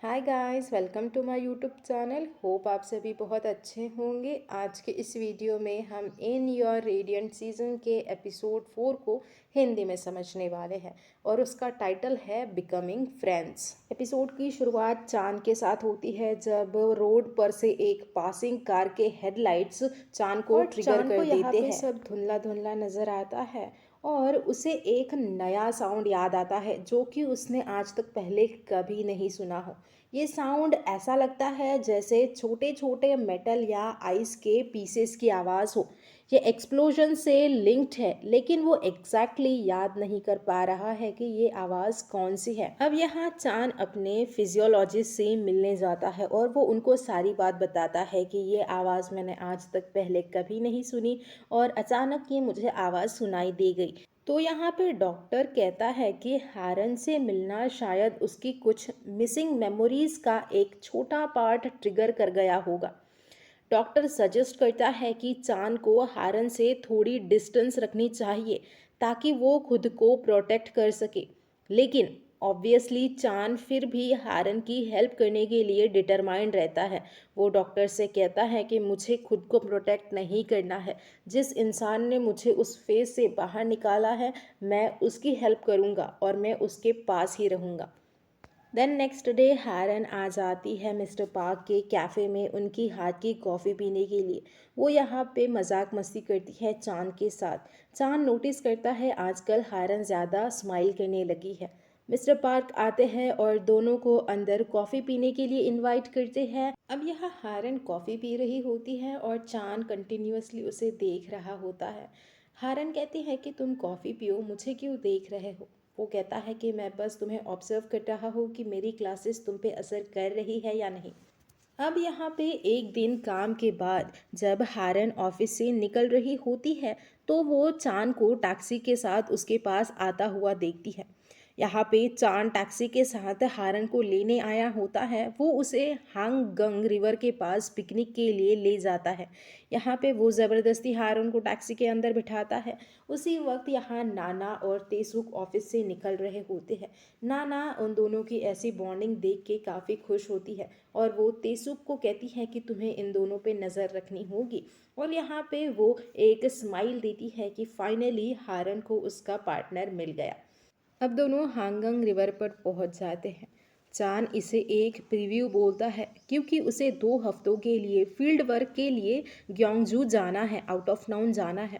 Hi guys, welcome to my YouTube channel. Hope आप सभी बहुत अच्छे होंगे। आज के इस वीडियो में हम इन योर रेडियंट सीजन के एपिसोड 4 को हिंदी में समझने वाले हैं और उसका टाइटल है बिकमिंग फ्रेंड्स। एपिसोड की शुरुआत चांद के साथ होती है जब रोड पर से एक पासिंग कार के हेडलाइट्स चांद को ट्रिगर कर देते हैं। सब धुंधला धुंधला नजर आता है और उसे एक नया साउंड याद आता है जो कि उसने आज तक पहले कभी नहीं सुना हो। ये साउंड ऐसा लगता है जैसे छोटे छोटे मेटल या आइस के पीसेस की आवाज़ हो। ये एक्सप्लोजन से लिंक्ड है लेकिन वो एग्जैक्टली याद नहीं कर पा रहा है कि ये आवाज़ कौन सी है। अब यहाँ चांद अपने फिजियोलॉजिस्ट से मिलने जाता है और वो उनको सारी बात बताता है कि ये आवाज़ मैंने आज तक पहले कभी नहीं सुनी और अचानक ये मुझे आवाज़ सुनाई दे गई। तो यहाँ पे डॉक्टर कहता है कि हारन से मिलना शायद उसकी कुछ मिसिंग मेमोरीज का एक छोटा पार्ट ट्रिगर कर गया होगा। डॉक्टर सजेस्ट करता है कि चांद को हारन से थोड़ी डिस्टेंस रखनी चाहिए ताकि वो खुद को प्रोटेक्ट कर सके। लेकिन ऑब्वियसली चांद फिर भी हारन की हेल्प करने के लिए डिटरमाइंड रहता है। वो डॉक्टर से कहता है कि मुझे खुद को प्रोटेक्ट नहीं करना है। जिस इंसान ने मुझे उस फेज से बाहर निकाला है मैं उसकी हेल्प करूँगा और मैं उसके पास ही रहूँगा। देन नेक्स्ट डे हारन आ जाती है मिस्टर पार्क के कैफ़े में उनकी हाथ की कॉफ़ी पीने के लिए। वो यहाँ पे मजाक मस्ती करती है चांद के साथ। चांद नोटिस करता है आजकल हारन ज़्यादा स्माइल करने लगी है। मिस्टर पार्क आते हैं और दोनों को अंदर कॉफ़ी पीने के लिए इनवाइट करते हैं। अब यहाँ हारन कॉफ़ी पी रही होती है और चांद कंटिन्यूअसली उसे देख रहा होता है। हारन कहती है कि तुम कॉफ़ी पियो, मुझे क्यों देख रहे हो। वो कहता है कि मैं बस तुम्हें ऑब्जर्व कर रहा हूँ कि मेरी क्लासेस तुम पे असर कर रही है या नहीं। अब यहाँ पे एक दिन काम के बाद जब हारन ऑफिस से निकल रही होती है तो वो चांद को टैक्सी के साथ उसके पास आता हुआ देखती है। यहाँ पे चांद टैक्सी के साथ हारन को लेने आया होता है। वो उसे हांगगंग रिवर के पास पिकनिक के लिए ले जाता है। यहाँ पे वो ज़बरदस्ती हारन को टैक्सी के अंदर बिठाता है। उसी वक्त यहाँ नाना और तेसुक ऑफिस से निकल रहे होते हैं। नाना उन दोनों की ऐसी बॉन्डिंग देख के काफ़ी खुश होती है और वो तेसुक को कहती है कि तुम्हें इन दोनों पे नज़र रखनी होगी। और यहाँ पे वो एक स्माइल देती है कि फाइनली हारन को उसका पार्टनर मिल गया। अब दोनों हांगंग रिवर पर पहुंच जाते हैं। चांद इसे एक प्रीव्यू बोलता है क्योंकि उसे 2 हफ्तों के लिए फील्ड वर्क के लिए ग्योंगजू जाना है, आउट ऑफ टाउन जाना है।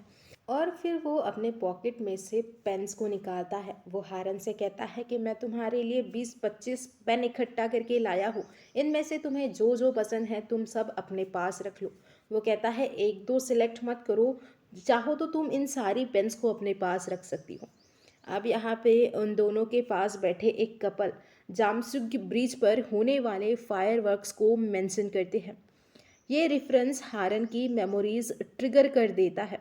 और फिर वो अपने पॉकेट में से पेन्स को निकालता है। वो हारन से कहता है कि मैं तुम्हारे लिए 20-25 पेन इकट्ठा करके लाया हूँ। इनमें से तुम्हें जो जो पसंद है तुम सब अपने पास रख लो। वो कहता है एक दो सिलेक्ट मत करो, चाहो तो तुम इन सारी पेन्स को अपने पास रख सकती हो। अब यहाँ पे उन दोनों के पास बैठे एक कपल जामसुग ब्रिज पर होने वाले फायरवर्क्स को मेंशन करते हैं। ये रेफरेंस हारन की मेमोरीज ट्रिगर कर देता है।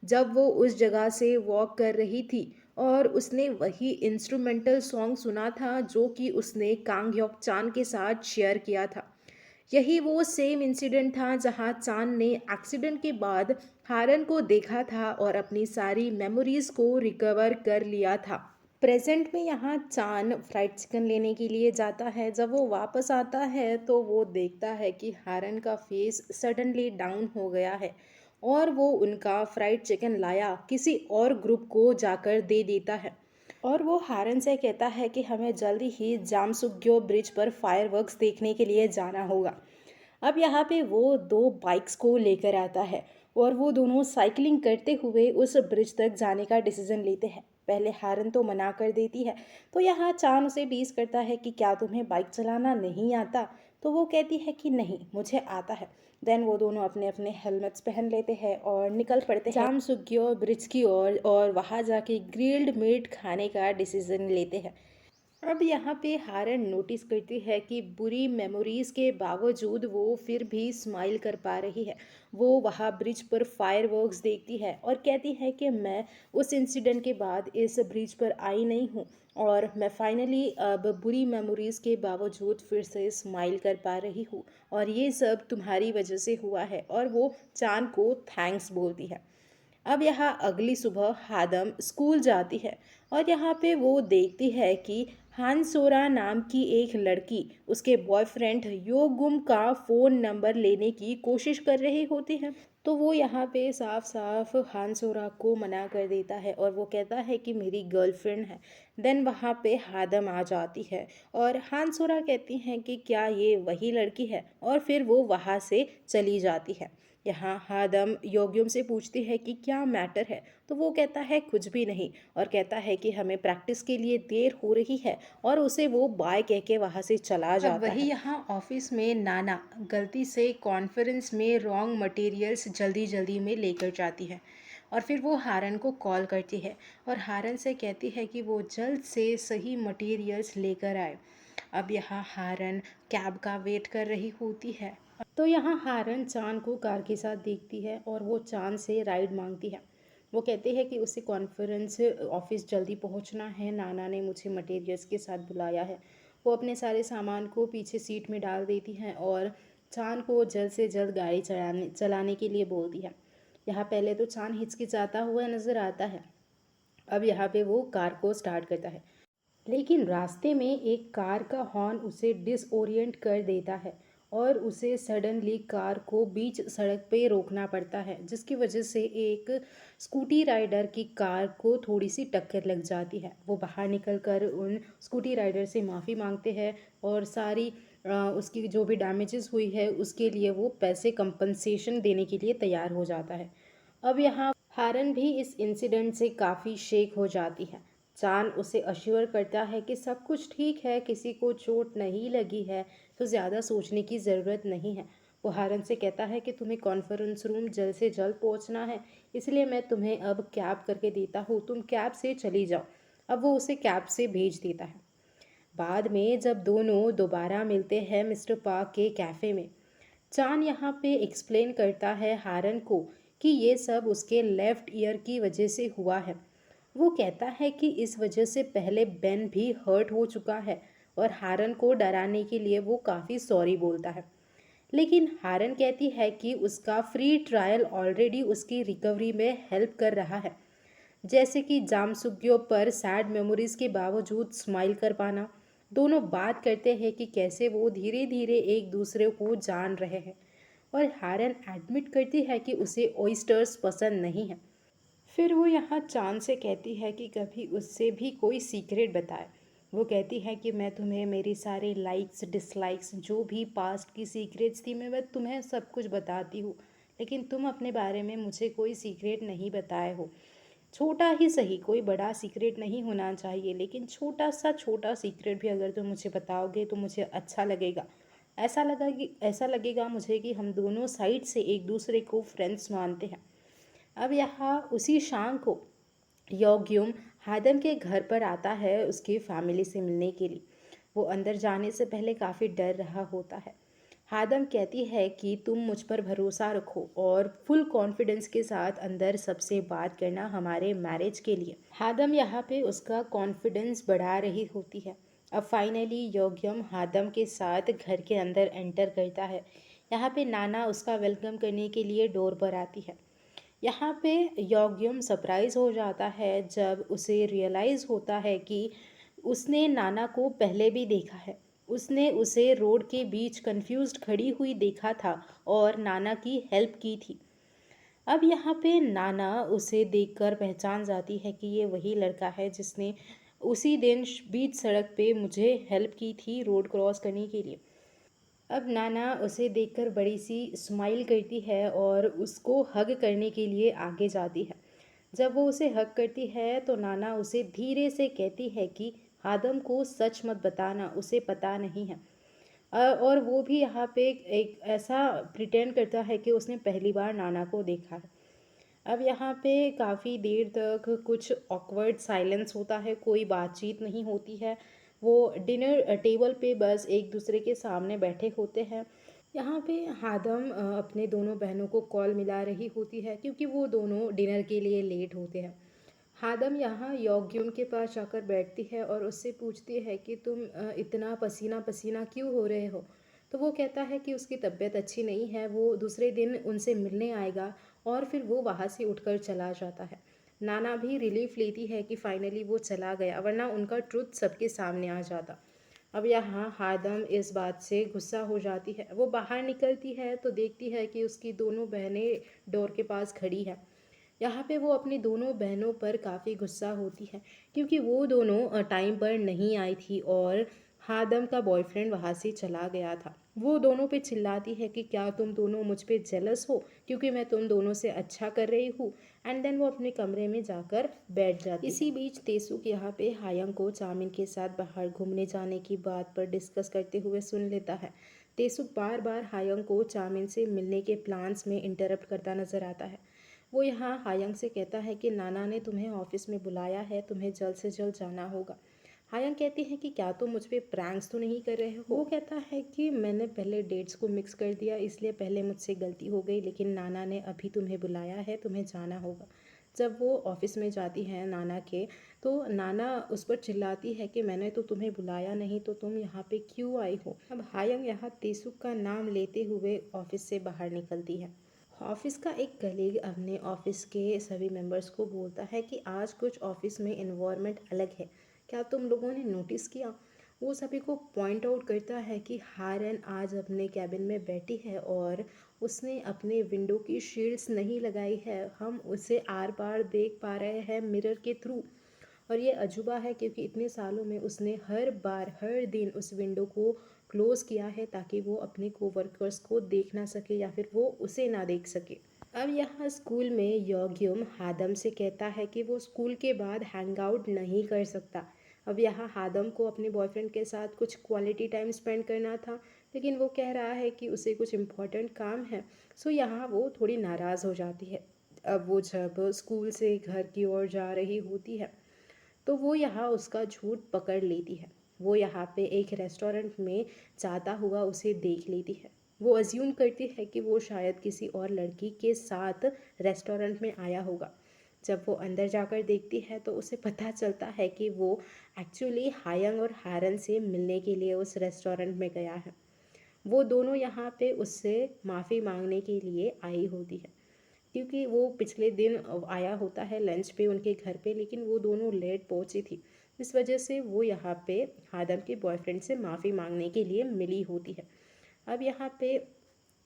जब वो उस जगह से वॉक कर रही थी और उसने वही इंस्ट्रूमेंटल सॉन्ग सुना था जो कि उसने कांग ह्योक चान के साथ शेयर किया था। यही वो सेम इंसिडेंट था जहां चान ने एक्सीडेंट के बाद हारन को देखा था और अपनी सारी मेमोरीज को रिकवर कर लिया था। प्रेजेंट में यहाँ चान फ्राइड चिकन लेने के लिए जाता है। जब वो वापस आता है तो वो देखता है कि हारन का फेस सडनली डाउन हो गया है और वो उनका फ्राइड चिकन लाया किसी और ग्रुप को जाकर दे देता है। और वो हारन से कहता है कि हमें जल्दी ही जामसुग्यो ब्रिज पर फायरवर्क्स देखने के लिए जाना होगा। अब यहाँ पे वो 2 बाइक्स को लेकर आता है और वो दोनों साइकिलिंग करते हुए उस ब्रिज तक जाने का डिसीजन लेते हैं। पहले हारन तो मना कर देती है तो यहाँ चांद उसे टीज करता है कि क्या तुम्हें बाइक चलाना नहीं आता। तो वो कहती है कि नहीं, मुझे आता है। देन वो दोनों अपने अपने हेलमेट्स पहन लेते हैं और निकल पड़ते हैं जामसुग्यो ब्रिज की ओर और वहाँ जाके ग्रिल्ड मीट खाने का डिसीजन लेते हैं। अब यहाँ पे हारन नोटिस करती है कि बुरी मेमोरीज के बावजूद वो फिर भी स्माइल कर पा रही है। वो वहाँ ब्रिज पर फायरवर्क्स देखती है और कहती है कि मैं उस इंसिडेंट के बाद इस ब्रिज पर आई नहीं हूँ और मैं फाइनली अब बुरी मेमोरीज के बावजूद फिर से स्माइल कर पा रही हूँ और ये सब तुम्हारी वजह से हुआ है। और वो चांद को थैंक्स बोलती है। अब यहाँ अगली सुबह हादम स्कूल जाती है और यहाँ पे वो देखती है कि हान सोरा नाम की एक लड़की उसके बॉयफ्रेंड योगुम का फ़ोन नंबर लेने की कोशिश कर रहे होते हैं। तो वो यहाँ पे साफ साफ हान सोरा को मना कर देता है और वो कहता है कि मेरी गर्लफ्रेंड है। देन वहाँ पे हादम आ जाती है और हान सोरा कहती हैं कि क्या ये वही लड़की है, और फिर वो वहाँ से चली जाती है। यहाँ हादम योग्युम से पूछती है कि क्या मैटर है, तो वो कहता है कुछ भी नहीं, और कहता है कि हमें प्रैक्टिस के लिए देर हो रही है, और उसे वो बाय कह के वहाँ से चला जाता है। अब वही यहाँ ऑफिस में नाना गलती से कॉन्फ्रेंस में रॉन्ग मटेरियल्स जल्दी जल्दी में लेकर जाती है, और फिर वो हारन को कॉल करती है और हारन से कहती है कि वो जल्द से सही मटेरियल्स लेकर आए। अब यहाँ हारन कैब का वेट कर रही होती है, तो यहाँ हारन चांद को कार के साथ देखती है और वो चांद से राइड मांगती है। वो कहते हैं कि उसे कॉन्फ्रेंस ऑफिस जल्दी पहुंचना है, नाना ने मुझे मटेरियल्स के साथ बुलाया है। वो अपने सारे सामान को पीछे सीट में डाल देती हैं और चांद को जल्द से जल्द गाड़ी चलाने के लिए बोलती है। यहाँ पहले तो चांद हिचकिचाता हुआ नज़र आता है। अब यहाँ पे वो कार को स्टार्ट करता है, लेकिन रास्ते में एक कार का हॉर्न उसे डिसओरिएंट कर देता है और उसे सडनली कार को बीच सड़क पे रोकना पड़ता है, जिसकी वजह से एक स्कूटी राइडर की कार को थोड़ी सी टक्कर लग जाती है। वो बाहर निकल कर उन स्कूटी राइडर से माफ़ी मांगते हैं और सारी उसकी जो भी डैमेजेस हुई है उसके लिए वो पैसे कंपनसेशन देने के लिए तैयार हो जाता है। अब यहाँ हारन भी इस इंसिडेंट से काफ़ी शेक हो जाती है। चांद उसे अश्योर करता है कि सब कुछ ठीक है, किसी को चोट नहीं लगी है, तो ज़्यादा सोचने की ज़रूरत नहीं है। वो हारन से कहता है कि तुम्हें कॉन्फ्रेंस रूम जल्द से जल्द पहुंचना है, इसलिए मैं तुम्हें अब कैब करके देता हूँ, तुम कैब से चली जाओ। अब वो उसे कैब से भेज देता है। बाद में जब दोनों दोबारा मिलते हैं मिस्टर पार्क के कैफ़े में, चांद यहाँ पे एक्सप्लेन करता है हारन को कि ये सब उसके लेफ्ट ईयर की वजह से हुआ है। वो कहता है कि इस वजह से पहले बेन भी हर्ट हो चुका है, और हारन को डराने के लिए वो काफ़ी सॉरी बोलता है। लेकिन हारन कहती है कि उसका फ्री ट्रायल ऑलरेडी उसकी रिकवरी में हेल्प कर रहा है, जैसे कि जामसुग्यो पर सैड मेमोरीज के बावजूद स्माइल कर पाना। दोनों बात करते हैं कि कैसे वो धीरे धीरे एक दूसरे को जान रहे हैं, और हारन एडमिट करती है कि उसे ऑयस्टर्स पसंद नहीं है। फिर वो यहाँ चांद से कहती है कि कभी उससे भी कोई सीक्रेट बताए। वो कहती है कि मैं तुम्हें मेरी सारी लाइक्स डिसलाइक्स जो भी पास्ट की सीक्रेट्स थी मैं तुम्हें सब कुछ बताती हूँ, लेकिन तुम अपने बारे में मुझे कोई सीक्रेट नहीं बताए हो। छोटा ही सही, कोई बड़ा सीक्रेट नहीं होना चाहिए, लेकिन छोटा सीक्रेट भी अगर तुम मुझे बताओगे तो मुझे अच्छा लगेगा। ऐसा लगेगा मुझे कि हम दोनों साइड से एक दूसरे को फ्रेंड्स मानते हैं। अब यहाँ उसी शाम को योग्युम हादम के घर पर आता है उसकी फैमिली से मिलने के लिए। वो अंदर जाने से पहले काफ़ी डर रहा होता है। हादम कहती है कि तुम मुझ पर भरोसा रखो और फुल कॉन्फिडेंस के साथ अंदर सबसे बात करना हमारे मैरिज के लिए। हादम यहाँ पे उसका कॉन्फिडेंस बढ़ा रही होती है। अब फाइनली योग्यम हादम के साथ घर के अंदर एंटर करता है। यहाँ पे नाना उसका वेलकम करने के लिए डोर पर आती है। यहाँ पे योग्यम सरप्राइज हो जाता है जब उसे रियलाइज़ होता है कि उसने नाना को पहले भी देखा है। उसने उसे रोड के बीच कंफ्यूज्ड खड़ी हुई देखा था और नाना की हेल्प की थी। अब यहाँ पे नाना उसे देखकर पहचान जाती है कि ये वही लड़का है जिसने उसी दिन बीच सड़क पे मुझे हेल्प की थी रोड क्रॉस करने के लिए। अब नाना उसे देखकर बड़ी सी स्माइल करती है और उसको हग करने के लिए आगे जाती है। जब वो उसे हग करती है तो नाना उसे धीरे से कहती है कि आदम को सच मत बताना, उसे पता नहीं है। और वो भी यहाँ पे एक ऐसा प्रिटेंड करता है कि उसने पहली बार नाना को देखा है। अब यहाँ पे काफ़ी देर तक कुछ ऑकवर्ड साइलेंस होता है, कोई बातचीत नहीं होती है। वो डिनर टेबल पे बस एक दूसरे के सामने बैठे होते हैं। यहाँ पे हादम अपने दोनों बहनों को कॉल मिला रही होती है क्योंकि वो दोनों डिनर के लिए लेट होते हैं। हादम यहाँ योग्युम के पास जाकर बैठती है और उससे पूछती है कि तुम इतना पसीना पसीना क्यों हो रहे हो। तो वो कहता है कि उसकी तबीयत अच्छी नहीं है, वो दूसरे दिन उनसे मिलने आएगा, और फिर वो वहाँ से उठकर चला जाता है। नाना भी रिलीफ लेती है कि फाइनली वो चला गया, वरना उनका ट्रुथ सबके सामने आ जाता। अब यहाँ हादम इस बात से गुस्सा हो जाती है। वो बाहर निकलती है तो देखती है कि उसकी दोनों बहनें डोर के पास खड़ी हैं। यहाँ पे वो अपनी दोनों बहनों पर काफ़ी गुस्सा होती है, क्योंकि वो दोनों टाइम पर नहीं आई थी और हादम का बॉयफ्रेंड वहाँ से चला गया था। वो दोनों पे चिल्लाती है कि क्या तुम दोनों मुझ पे जेलस हो, क्योंकि मैं तुम दोनों से अच्छा कर रही हूँ। एंड देन वो अपने कमरे में जाकर बैठ जाती है। इसी बीच तेसुक यहाँ पे हायंग को चामिन के साथ बाहर घूमने जाने की बात पर डिस्कस करते हुए सुन लेता है। तेसुक बार बार हायंग को चामिन से मिलने के प्लान्स में इंटरप्ट करता नजर आता है। वो यहाँ हायंग से कहता है कि नाना ने तुम्हें ऑफिस में बुलाया है, तुम्हें जल्द से जल्द जाना होगा। हायंग कहती है कि क्या तुम मुझ पे प्रैंक्स तो नहीं कर रहे हो। वो कहता है कि मैंने पहले डेट्स को मिक्स कर दिया, इसलिए पहले मुझसे गलती हो गई, लेकिन नाना ने अभी तुम्हें बुलाया है, तुम्हें जाना होगा। जब वो ऑफिस में जाती है नाना के, तो नाना उस पर चिल्लाती है कि मैंने तो तुम्हें बुलाया नहीं, तो तुम यहाँ पे क्यों आई हो। अब हायंग यहाँ तेसुक का नाम लेते हुए ऑफिस से बाहर निकलती है। ऑफिस का एक कलीग अपने ऑफिस के सभी मेंबर्स को बोलता है कि आज कुछ ऑफिस में इन्वायरमेंट अलग है, क्या तुम लोगों ने नोटिस किया। वो सभी को पॉइंट आउट करता है कि हारन आज अपने कैबिन में बैठी है और उसने अपने विंडो की शील्ड्स नहीं लगाई है, हम उसे आर पार देख पा रहे हैं मिरर के थ्रू। और ये अजूबा है क्योंकि इतने सालों में उसने हर बार हर दिन उस विंडो को क्लोज़ किया है ताकि वो अपने कोवर्कर्स को देख ना सके या फिर वो उसे ना देख सके। अब यहाँ स्कूल में योग्युम हादम से कहता है कि वो स्कूल के बाद हैंग आउट नहीं कर सकता। अब यहाँ हादम को अपने बॉयफ्रेंड के साथ कुछ क्वालिटी टाइम स्पेंड करना था, लेकिन वो कह रहा है कि उसे कुछ इम्पोर्टेंट काम है। सो यहाँ वो थोड़ी नाराज़ हो जाती है। अब वो जब स्कूल से घर की ओर जा रही होती है तो वो यहाँ उसका झूठ पकड़ लेती है। वो यहाँ पे एक रेस्टोरेंट में जाता हुआ उसे देख लेती है। वो अज्यूम करती है कि वो शायद किसी और लड़की के साथ रेस्टोरेंट में आया होगा। जब वो अंदर जाकर देखती है तो उसे पता चलता है कि वो एक्चुअली हायंग और हारन से मिलने के लिए उस रेस्टोरेंट में गया है। वो दोनों यहाँ पे उससे माफ़ी मांगने के लिए आई होती है, क्योंकि वो पिछले दिन आया होता है लंच पे उनके घर पे, लेकिन वो दोनों लेट पहुंची थी। इस वजह से वो यहाँ पे आदम के बॉयफ्रेंड से माफ़ी मांगने के लिए मिली होती है। अब यहाँ पे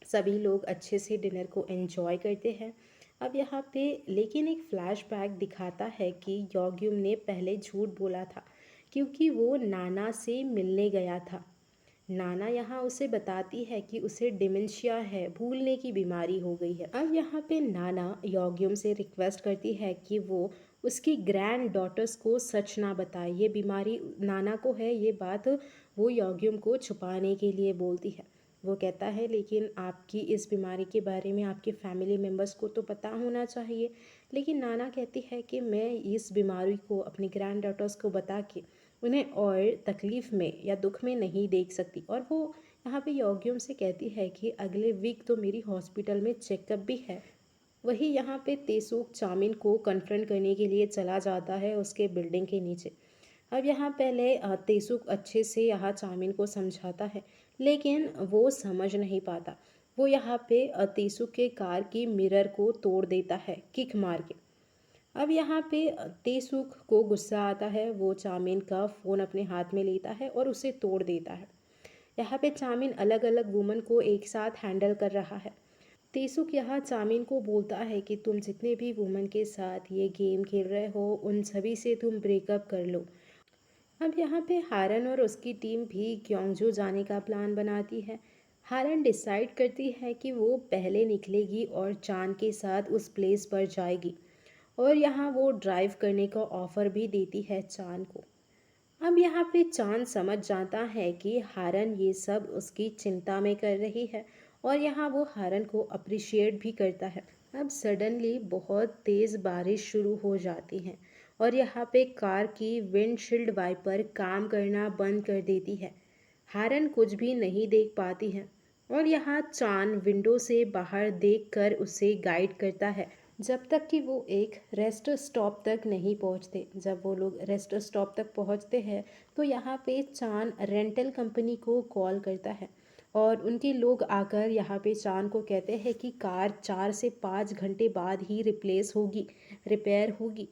सभी लोग अच्छे से डिनर को एंजॉय करते हैं। अब यहाँ पे लेकिन एक फ्लैशबैक दिखाता है कि योग्युम ने पहले झूठ बोला था, क्योंकि वो नाना से मिलने गया था। नाना यहाँ उसे बताती है कि उसे डिमेंशिया है, भूलने की बीमारी हो गई है। अब यहाँ पे नाना योग्युम से रिक्वेस्ट करती है कि वो उसकी ग्रैंड डॉटर्स को सच ना बताए, ये बीमारी नाना को है, ये बात वो योग्युम को छुपाने के लिए बोलती है। वो कहता है लेकिन आपकी इस बीमारी के बारे में आपके फैमिली मेम्बर्स को तो पता होना चाहिए। लेकिन नाना कहती है कि मैं इस बीमारी को अपनी ग्रैंड डॉटर्स को बता के उन्हें और तकलीफ़ में या दुख में नहीं देख सकती। और वो यहाँ पे योग्युम से कहती है कि अगले वीक तो मेरी हॉस्पिटल में चेकअप भी है। वही यहाँ पे तेसुक चामिन को कन्फ्रंट करने के लिए चला जाता है उसके बिल्डिंग के नीचे। अब यहाँ पहले तेसुक अच्छे से यहाँ चामिन को समझाता है, लेकिन वो समझ नहीं पाता। वो यहाँ पे तेसुक के कार की मिरर को तोड़ देता है किक मार के। अब यहाँ पे तेसुक को गुस्सा आता है। वो चामिन का फ़ोन अपने हाथ में लेता है और उसे तोड़ देता है। यहाँ पे चामिन अलग अलग वुमन को एक साथ हैंडल कर रहा है। तेसुक यहाँ चामिन को बोलता है कि तुम जितने भी वुमन के साथ ये गेम खेल रहे हो उन सभी से तुम ब्रेकअप कर लो। अब यहाँ पे हारन और उसकी टीम भी क्योंगजो जाने का प्लान बनाती है। हारन डिसाइड करती है कि वो पहले निकलेगी और चांद के साथ उस प्लेस पर जाएगी, और यहाँ वो ड्राइव करने का ऑफ़र भी देती है चांद को। अब यहाँ पे चांद समझ जाता है कि हारन ये सब उसकी चिंता में कर रही है, और यहाँ वो हारन को अप्रिशिएट भी करता है। अब सडनली बहुत तेज़ बारिश शुरू हो जाती है और यहाँ पे कार की विंडशील्ड वाइपर काम करना बंद कर देती है। हारन कुछ भी नहीं देख पाती है और यहाँ चांद विंडो से बाहर देखकर उसे गाइड करता है, जब तक कि वो एक रेस्ट स्टॉप तक नहीं पहुंचते। जब वो लोग रेस्ट स्टॉप तक पहुंचते हैं तो यहाँ पे चांद रेंटल कंपनी को कॉल करता है और उनके लोग आकर यहाँ पे चान को कहते हैं कि कार 4 से 5 घंटे बाद ही रिपेयर होगी।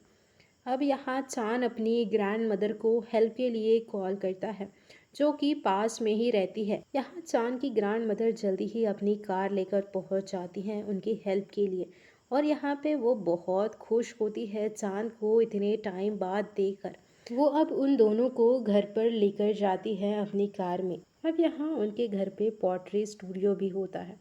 अब यहाँ चान अपनी ग्रैंड मदर को हेल्प के लिए कॉल करता है, जो कि पास में ही रहती है। यहाँ चान की ग्रैंड मदर जल्दी ही अपनी कार लेकर पहुँच जाती हैं उनकी हेल्प के लिए, और यहाँ पे वो बहुत खुश होती है चान को इतने टाइम बाद देखकर। वो अब उन दोनों को घर पर लेकर जाती है अपनी कार में। अब यहाँ उनके घर पे पॉटरी स्टूडियो भी होता है।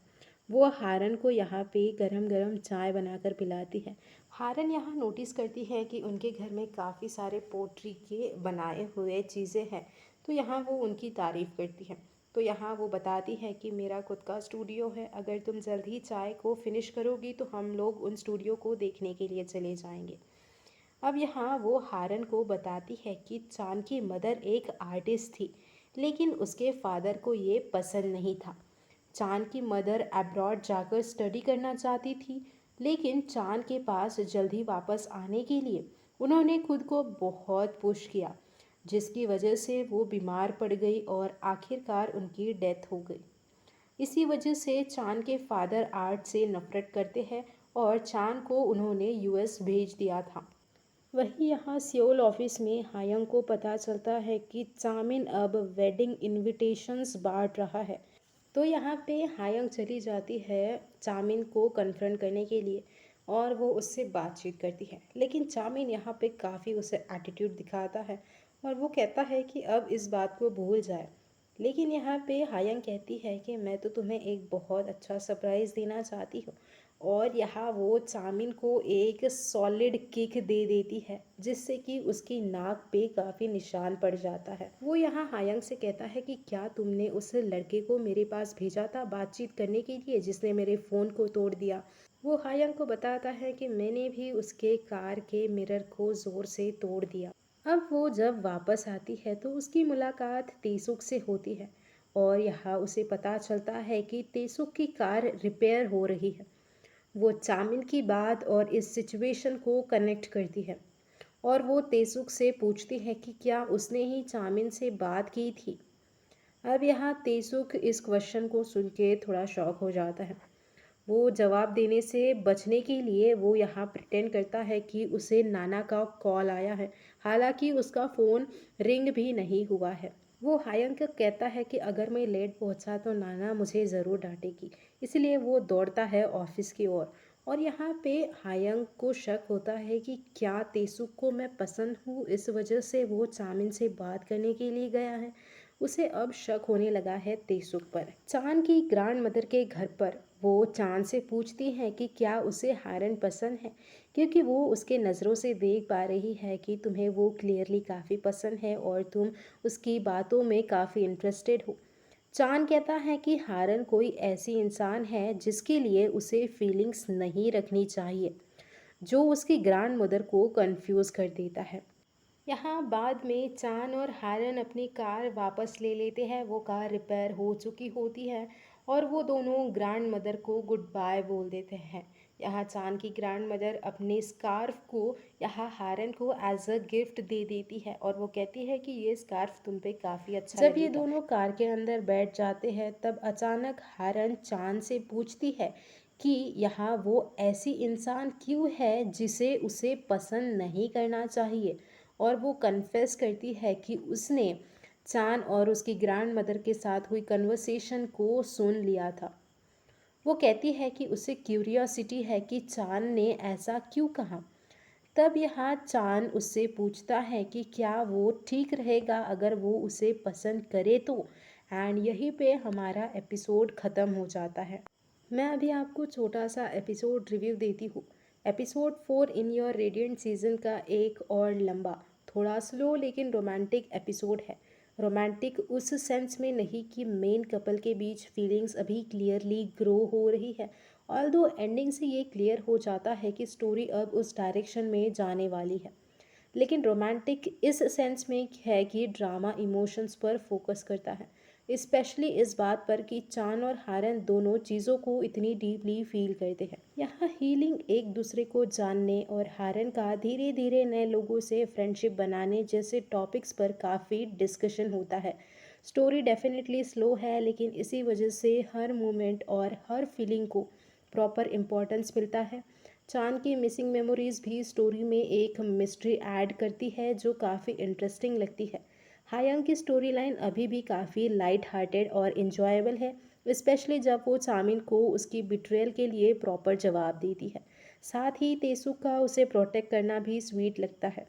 वो हारन को यहाँ पे गरम गरम चाय बनाकर पिलाती है। हारन यहाँ नोटिस करती है कि उनके घर में काफ़ी सारे पोट्री के बनाए हुए चीज़ें हैं, तो यहाँ वो उनकी तारीफ़ करती है। तो यहाँ वो बताती है कि मेरा खुद का स्टूडियो है, अगर तुम जल्द ही चाय को फिनिश करोगी तो हम लोग उन स्टूडियो को देखने के लिए चले जाएंगे। अब यहाँ वो हारन को बताती है कि चान की मदर एक आर्टिस्ट थी, लेकिन उसके फादर को ये पसंद नहीं था। चान की मदर अब्रॉड जाकर स्टडी करना चाहती थी, लेकिन चान के पास जल्दी वापस आने के लिए उन्होंने खुद को बहुत पुश किया, जिसकी वजह से वो बीमार पड़ गई और आखिरकार उनकी डेथ हो गई। इसी वजह से चान के फादर आर्ट से नफरत करते हैं और चान को उन्होंने यूएस भेज दिया था। वहीं यहाँ सियोल ऑफिस में हायंग को पता चलता है कि चामिन अब वेडिंग इनविटेशंस बांट रहा है। तो यहाँ पे हायंग चली जाती है चामिन को कन्फ्रंट करने के लिए, और वो उससे बातचीत करती है। लेकिन चामिन यहाँ पे काफ़ी उसे एटीट्यूड दिखाता है और वो कहता है कि अब इस बात को भूल जाए। लेकिन यहाँ पे हायंग कहती है कि मैं तो तुम्हें एक बहुत अच्छा सरप्राइज़ देना चाहती हूँ, और यहाँ वो चामिन को एक सॉलिड किक दे देती है, जिससे कि उसकी नाक पे काफ़ी निशान पड़ जाता है। वो यहाँ हायंग से कहता है कि क्या तुमने उस लड़के को मेरे पास भेजा था बातचीत करने के लिए जिसने मेरे फ़ोन को तोड़ दिया। वो हायंग को बताता है कि मैंने भी उसके कार के मिरर को ज़ोर से तोड़ दिया। अब वो जब वापस आती है तो उसकी मुलाकात तेसुक से होती है, और यहाँ उसे पता चलता है कि तेसुक की कार रिपेयर हो रही है। वो चामिन की बात और इस सिचुएशन को कनेक्ट करती है, और वो तेसुक से पूछती है कि क्या उसने ही चामिन से बात की थी। अब यहाँ तेसुक इस क्वेश्चन को सुन के थोड़ा शॉक हो जाता है। वो जवाब देने से बचने के लिए वो यहाँ प्रिटेंड करता है कि उसे नाना का कॉल आया है, हालांकि उसका फ़ोन रिंग भी नहीं हुआ है। वो हायंग को कहता है कि अगर मैं लेट पहुँचा तो नाना मुझे ज़रूर डांटेगी, इसलिए वो दौड़ता है ऑफिस की ओर। और यहाँ पे हायंग को शक होता है कि क्या तेसुक को मैं पसंद हूँ, इस वजह से वो चामिन से बात करने के लिए गया है। उसे अब शक होने लगा है तेसुक पर। चान की ग्रैंड मदर के घर पर वो चांद से पूछती हैं कि क्या उसे हारन पसंद है, क्योंकि वो उसके नज़रों से देख पा रही है कि तुम्हें वो क्लियरली काफ़ी पसंद है और तुम उसकी बातों में काफ़ी इंटरेस्टेड हो। चांद कहता है कि हारन कोई ऐसी इंसान है जिसके लिए उसे फीलिंग्स नहीं रखनी चाहिए, जो उसकी ग्रैंड मदर को कंफ्यूज कर देता है। यहाँ बाद में चान और हारन अपनी कार वापस ले लेते हैं। वो कार रिपेयर हो चुकी होती है और वो दोनों ग्रैंड मदर को गुड बाय बोल देते हैं। यहाँ चान की ग्रैंड मदर अपने स्कार्फ को यहाँ हारन को एज अ गिफ्ट दे देती है, और वो कहती है कि ये स्कार्फ तुम पे काफ़ी अच्छा लगेगा। जब ये दोनों कार के अंदर बैठ जाते हैं तब अचानक हारन चान से पूछती है कि यहाँ वो ऐसी इंसान क्यों है जिसे उसे पसंद नहीं करना चाहिए, और वो कन्फेस करती है कि उसने चान और उसकी ग्रैंड मदर के साथ हुई कन्वर्सेशन को सुन लिया था। वो कहती है कि उसे क्यूरियोसिटी है कि चान ने ऐसा क्यों कहा। तब यहाँ चान उससे पूछता है कि क्या वो ठीक रहेगा अगर वो उसे पसंद करे तो। एंड यहीं पे हमारा एपिसोड ख़त्म हो जाता है। मैं अभी आपको छोटा सा एपिसोड रिव्यू देती हूँ। Episode 4 in your radiant season का एक और लंबा, थोड़ा स्लो लेकिन रोमांटिक एपिसोड है। रोमांटिक उस सेंस में नहीं कि मेन कपल के बीच फीलिंग्स अभी क्लियरली ग्रो हो रही है, ऑल्दो एंडिंग से ये क्लियर हो जाता है कि स्टोरी अब उस डायरेक्शन में जाने वाली है। लेकिन रोमांटिक इस सेंस में है कि ड्रामा इमोशंस पर फोकस करता है, स्पेशली इस बात पर कि चान और हारन दोनों चीज़ों को इतनी डीपली फील करते हैं। यहाँ हीलिंग, एक दूसरे को जानने और हारन का धीरे धीरे नए लोगों से फ्रेंडशिप बनाने जैसे टॉपिक्स पर काफ़ी डिस्कशन होता है। स्टोरी डेफिनेटली स्लो है, लेकिन इसी वजह से हर मोमेंट और हर फीलिंग को प्रॉपर इम्पोर्टेंस मिलता है। चांद की मिसिंग मेमोरीज भी स्टोरी में एक मिस्ट्री ऐड करती है जो काफ़ी इंटरेस्टिंग लगती है। हायंग की स्टोरी लाइन अभी भी काफ़ी लाइट हार्टेड और इन्जॉयबल है, स्पेशली जब वो चामिन को उसकी बिट्रेयल के लिए प्रॉपर जवाब देती है। साथ ही तेसुक का उसे प्रोटेक्ट करना भी स्वीट लगता है।